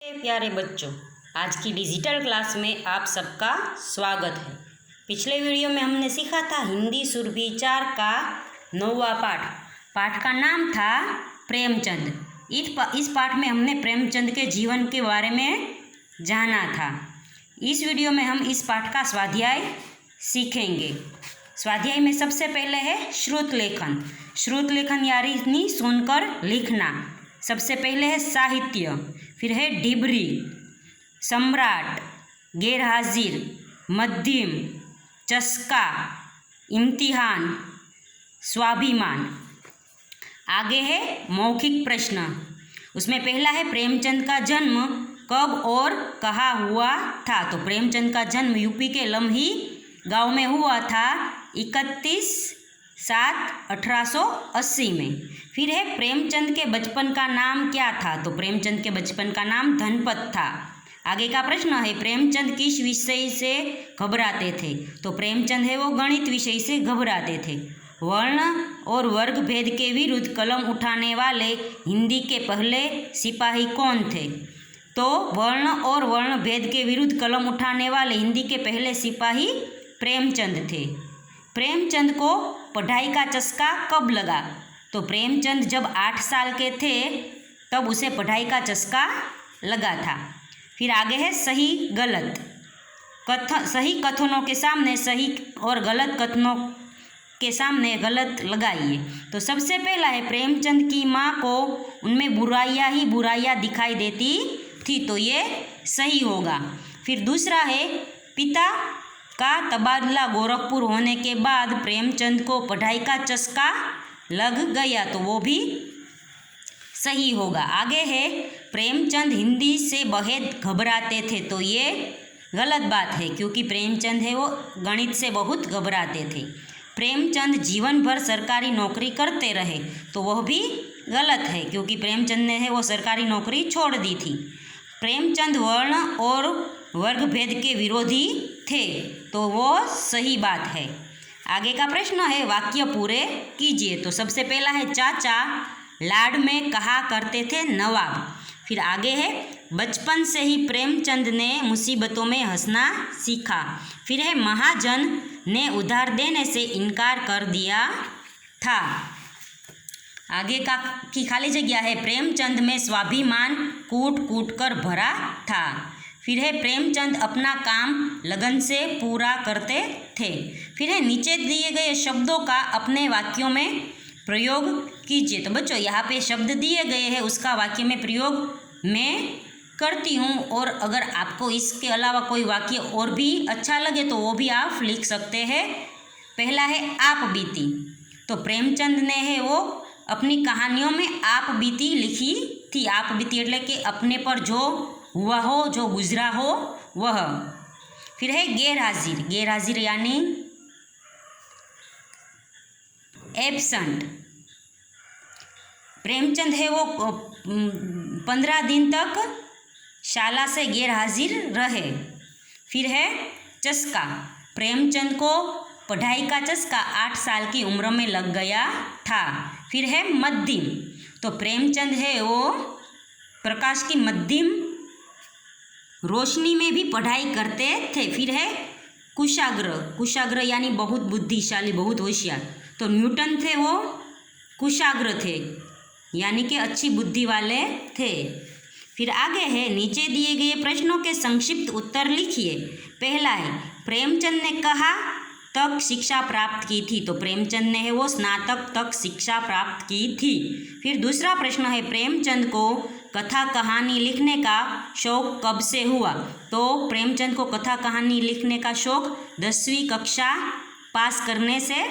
प्यारे बच्चों, आज की डिजिटल क्लास में आप सबका स्वागत है। पिछले वीडियो में हमने सीखा था हिंदी सुरभि 4 का 9वां पाठ का नाम था प्रेमचंद। इस पाठ में हमने प्रेमचंद के जीवन के बारे में जाना था। इस वीडियो में हम इस पाठ का स्वाध्याय सीखेंगे। स्वाध्याय में सबसे पहले है श्रुत लेखन यानी सुनकर लिखना। सबसे पहले है साहित्य, फिर है डिबरी, सम्राट, गैरहाजिर, मध्यम, चस्का, इम्तिहान, स्वाभिमान। आगे है मौखिक प्रश्न। उसमें पहला है प्रेमचंद का जन्म कब और कहाँ हुआ था। तो प्रेमचंद का जन्म यूपी के लम्ही गांव में हुआ था 31/7/1880 में। फिर है प्रेमचंद के बचपन का नाम क्या था। तो प्रेमचंद के बचपन का नाम धनपत था। आगे का प्रश्न है प्रेमचंद किस विषय से घबराते थे। तो प्रेमचंद है वो गणित विषय से घबराते थे। वर्ण और वर्ग भेद के विरुद्ध कलम उठाने वाले हिंदी के पहले सिपाही कौन थे। तो वर्ण और वर्ण भेद के विरुद्ध कलम उठाने वाले हिंदी के पहले सिपाही प्रेमचंद थे। प्रेमचंद को पढ़ाई का चस्का कब लगा। तो प्रेमचंद जब 8 साल के थे तब उसे पढ़ाई का चस्का लगा था। फिर आगे है सही गलत। सही कथनों के सामने सही और गलत कथनों के सामने गलत लगाइए। तो सबसे पहला है प्रेमचंद की माँ को उनमें बुराइयाँ ही बुराइयाँ दिखाई देती थी। तो ये सही होगा। फिर दूसरा है पिता का तबादला गोरखपुर होने के बाद प्रेमचंद को पढ़ाई का चस्का लग गया। तो वो भी सही होगा। आगे है प्रेमचंद हिंदी से बेहद घबराते थे। तो ये गलत बात है क्योंकि प्रेमचंद है वो गणित से बहुत घबराते थे। प्रेमचंद जीवन भर सरकारी नौकरी करते रहे। तो वह भी गलत है क्योंकि प्रेमचंद ने है वो सरकारी नौकरी छोड़ दी थी। प्रेमचंद वर्ण और वर्ग भेद के विरोधी थे। तो वो सही बात है। आगे का प्रश्न है वाक्य पूरे कीजिए। तो सबसे पहला है चाचा लाड में कहा करते थे नवाब। फिर आगे है बचपन से ही प्रेमचंद ने मुसीबतों में हंसना सीखा। फिर है महाजन ने उधार देने से इनकार कर दिया था। आगे की खाली जगह है प्रेमचंद में स्वाभिमान कूट कूट कर भरा था। फिर है प्रेमचंद अपना काम लगन से पूरा करते थे। फिर है नीचे दिए गए शब्दों का अपने वाक्यों में प्रयोग कीजिए। तो बच्चों यहाँ पे शब्द दिए गए हैं उसका वाक्य में प्रयोग मैं करती हूँ और अगर आपको इसके अलावा कोई वाक्य और भी अच्छा लगे तो वो भी आप लिख सकते हैं। पहला है आप बीती। तो प्रेमचंद ने है वो अपनी कहानियों में आप बीती लिखी थी। आप बीती એટલે કે अपने पर जो हुआ हो जो गुजरा हो वह। फिर है गैरहाजिर यानी एब्सेंट। प्रेमचंद है वो 15 दिन तक शाला से गैरहाजिर रहे। फिर है चस्का। प्रेमचंद को पढ़ाई का चस्का 8 साल की उम्र में लग गया था। फिर है मध्यम। तो प्रेमचंद है वो प्रकाश की मध्यम रोशनी में भी पढ़ाई करते थे। फिर है कुशाग्र यानी बहुत बुद्धिशाली बहुत होशियार। तो न्यूटन थे वो कुशाग्र थे यानी कि अच्छी बुद्धि वाले थे। फिर आगे है नीचे दिए गए प्रश्नों के संक्षिप्त उत्तर लिखिए। पहला है प्रेमचंद ने कहाँ तक शिक्षा प्राप्त की थी। तो प्रेमचंद ने है वो स्नातक तक शिक्षा प्राप्त की थी। फिर दूसरा प्रश्न है प्रेमचंद को कथा कहानी लिखने का शौक कब से हुआ। तो प्रेमचंद को कथा कहानी लिखने का शौक 10वीं कक्षा पास करने से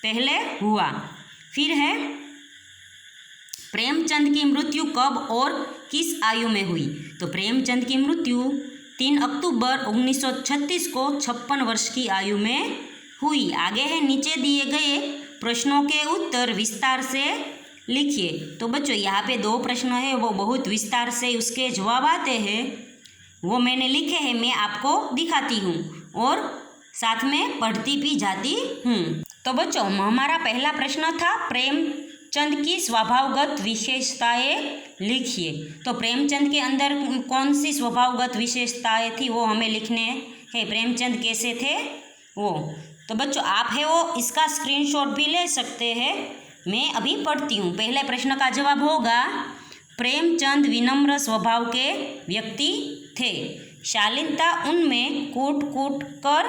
पहले हुआ। फिर है प्रेमचंद की मृत्यु कब और किस आयु में हुई। तो प्रेमचंद की मृत्यु 3 अक्टूबर 1936 को 56 वर्ष की आयु में हुई। आगे है नीचे दिए गए प्रश्नों के उत्तर विस्तार से लिखिए। तो बच्चों यहाँ पे 2 प्रश्न है वो बहुत विस्तार से उसके जवाब आते हैं वो मैंने लिखे हैं। मैं आपको दिखाती हूँ और साथ में पढ़ती भी जाती हूँ। तो बच्चों हमारा पहला प्रश्न था प्रेम चंद की स्वभावगत विशेषताएं लिखिए। तो प्रेमचंद के अंदर कौन सी स्वभावगत विशेषताएं थी वो हमें लिखने हैं। प्रेमचंद कैसे थे वो। तो बच्चों आप है वो इसका स्क्रीनशॉट भी ले सकते हैं। मैं अभी पढ़ती हूँ। पहले प्रश्न का जवाब होगा प्रेमचंद विनम्र स्वभाव के व्यक्ति थे। शालीनता उनमें कूट कूट कर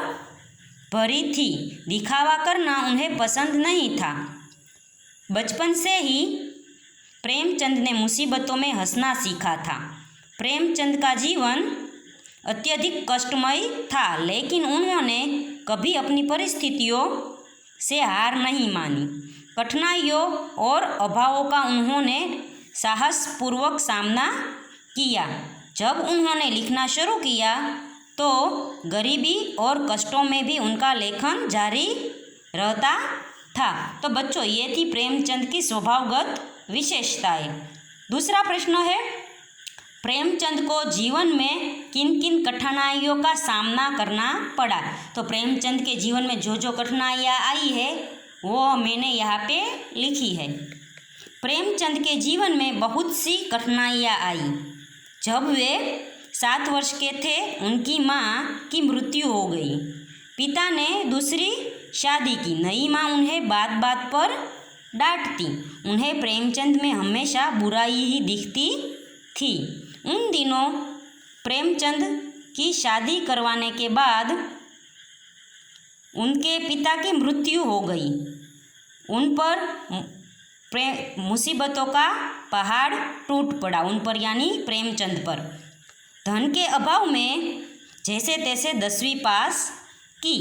भरी थी। दिखावा करना उन्हें पसंद नहीं था। बचपन से ही प्रेमचंद ने मुसीबतों में हंसना सीखा था। प्रेमचंद का जीवन अत्यधिक कष्टमय था, लेकिन उन्होंने कभी अपनी परिस्थितियों से हार नहीं मानी। कठिनाइयों और अभावों का उन्होंने साहसपूर्वक सामना किया। जब उन्होंने लिखना शुरू किया तो गरीबी और कष्टों में भी उनका लेखन जारी रहता था। तो बच्चों ये थी प्रेमचंद की स्वभावगत विशेषताएं। दूसरा प्रश्न है प्रेमचंद को जीवन में किन किन कठिनाइयों का सामना करना पड़ा। तो प्रेमचंद के जीवन में जो जो कठिनाइयाँ आई है वो मैंने यहाँ पे लिखी है। प्रेमचंद के जीवन में बहुत सी कठिनाइयाँ आई। जब वे 7 वर्ष के थे उनकी माँ की मृत्यु हो गई। पिता ने दूसरी शादी की। नई माँ उन्हें बात बात पर डांटती। उन्हें प्रेमचंद में हमेशा बुराई ही दिखती थी। उन दिनों प्रेमचंद की शादी करवाने के बाद उनके पिता की मृत्यु हो गई। उन पर मुसीबतों का पहाड़ टूट पड़ा। उन पर यानी प्रेमचंद पर। धन के अभाव में जैसे तैसे 10वीं पास की।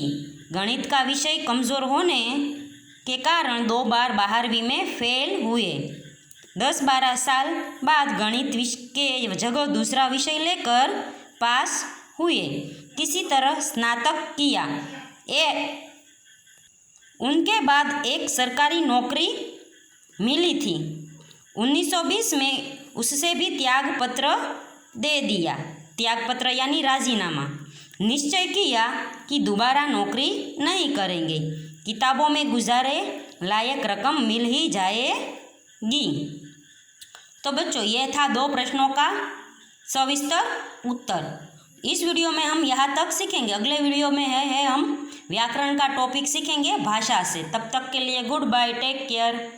गणित का विषय कमज़ोर होने के कारण 2 बार 12वीं में फेल हुए। 10-12 साल बाद गणित के जगह दूसरा विषय लेकर पास हुए। किसी तरह स्नातक किया। उनके बाद एक सरकारी नौकरी मिली थी। 1920 में उससे भी त्याग पत्र दे दिया। त्याग पत्र यानी राजीनामा। निश्चय किया कि दोबारा नौकरी नहीं करेंगे। किताबों में गुजारे लायक रकम मिल ही जाएगी। तो बच्चों ये था 2 प्रश्नों का सविस्तर उत्तर। इस वीडियो में हम यहाँ तक सीखेंगे। अगले वीडियो में है हम व्याकरण का टॉपिक सीखेंगे भाषा से। तब तक के लिए गुड बाय, टेक केयर।